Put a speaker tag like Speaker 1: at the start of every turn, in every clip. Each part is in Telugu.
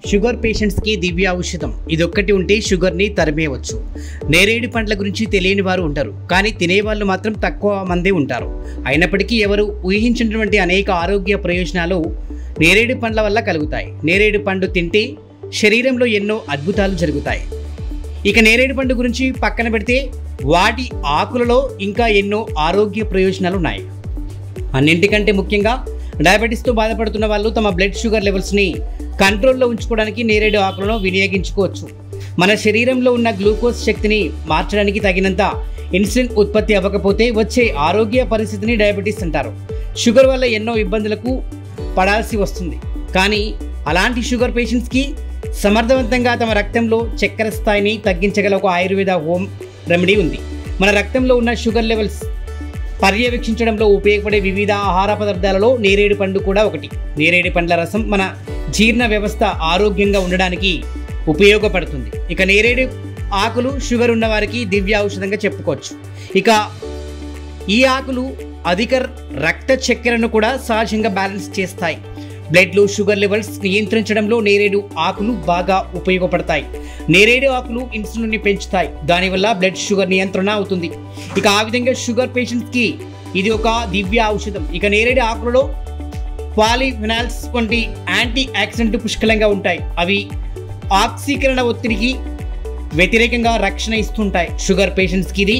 Speaker 1: షుగర్ పేషెంట్స్కి దివ్య ఔషధం ఇదొక్కటి ఉంటే షుగర్ని తరిమేయవచ్చు. నేరేడు పండ్ల గురించి తెలియని వారు ఉంటారు, కానీ తినేవాళ్ళు మాత్రం తక్కువ మంది ఉంటారు. అయినప్పటికీ ఎవరు ఊహించినటువంటి అనేక ఆరోగ్య ప్రయోజనాలు నేరేడు పండ్ల వల్ల కలుగుతాయి. నేరేడు పండు తింటే శరీరంలో ఎన్నో అద్భుతాలు జరుగుతాయి. ఇక నేరేడు పండు గురించి పక్కన పెడితే వాటి ఆకులలో ఇంకా ఎన్నో ఆరోగ్య ప్రయోజనాలు ఉన్నాయి. అన్నింటికంటే ముఖ్యంగా డయాబెటీస్తో బాధపడుతున్న వాళ్ళు తమ బ్లడ్ షుగర్ లెవెల్స్ని కంట్రోల్లో ఉంచుకోవడానికి నేరేడు ఆకులను వినియోగించుకోవచ్చు. మన శరీరంలో ఉన్న గ్లూకోజ్ శక్తిని మార్చడానికి తగినంత ఇన్సులిన్ ఉత్పత్తి అవ్వకపోతే వచ్చే ఆరోగ్య పరిస్థితిని డయాబెటీస్ అంటారు. షుగర్ వల్ల ఎన్నో ఇబ్బందులకు పడాల్సి వస్తుంది, కానీ అలాంటి షుగర్ పేషెంట్స్కి సమర్థవంతంగా తమ రక్తంలో చక్కెర స్థాయిని తగ్గించగల ఒక ఆయుర్వేద హోమ్ రెమెడీ ఉంది. మన రక్తంలో ఉన్న షుగర్ లెవెల్స్ పర్యవేక్షించడంలో ఉపయోగపడే వివిధ ఆహార పదార్థాలలో నేరేడు పండు కూడా ఒకటి. నేరేడు పండ్ల రసం మన జీర్ణ వ్యవస్థ ఆరోగ్యంగా ఉండడానికి ఉపయోగపడుతుంది. ఇక నేరేడు ఆకులు షుగర్ ఉన్న వారికి దివ్య ఔషధంగా చెప్పుకోవచ్చు. ఇక ఈ ఆకులు అధిక రక్త చక్కెరను కూడా సహజంగా బ్యాలెన్స్ చేస్తాయి. బ్లడ్లో షుగర్ లెవెల్స్ నియంత్రించడంలో నేరేడు ఆకులు బాగా ఉపయోగపడతాయి. నేరేడు ఆకులు ఇన్సులిన్ని పెంచుతాయి, దానివల్ల బ్లడ్ షుగర్ నియంత్రణ అవుతుంది. ఇక ఆ విధంగా షుగర్ పేషెంట్స్కి ఇది ఒక దివ్య ఔషధం. ఇక నేరేడు ఆకులలో పాలిఫినాల్స్ వంటి యాంటీ ఆక్సిడెంట్ పుష్కలంగా ఉంటాయి. అవి ఆక్సీకరణ ఒత్తిడికి వ్యతిరేకంగా రక్షణ ఇస్తుంటాయి. షుగర్ పేషెంట్స్కి ఇది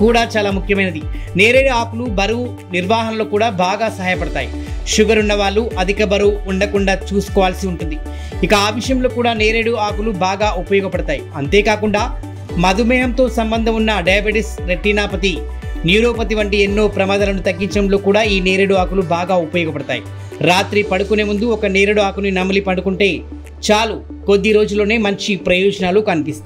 Speaker 1: కూడా చాలా ముఖ్యమైనది. నేరేడు ఆకులు బరువు నిర్వహణలో కూడా బాగా సహాయపడతాయి. షుగర్ ఉన్న వాళ్ళు అధిక బరువు ఉండకుండా చూసుకోవాల్సి ఉంటుంది. ఇక ఆ విషయంలో కూడా నేరేడు ఆకులు బాగా ఉపయోగపడతాయి. అంతేకాకుండా మధుమేహంతో సంబంధం ఉన్న డయాబెటీస్, రెటినాపతి, న్యూరోపతి వంటి ఎన్నో ప్రమాదాలను తగ్గించడంలో కూడా ఈ నేరేడు ఆకులు బాగా ఉపయోగపడతాయి. రాత్రి పడుకునే ముందు ఒక నేరేడు ఆకుని నమిలి పడుకుంటే చాలు, కొద్ది రోజుల్లోనే మంచి ప్రయోజనాలు కనిపిస్తాయి.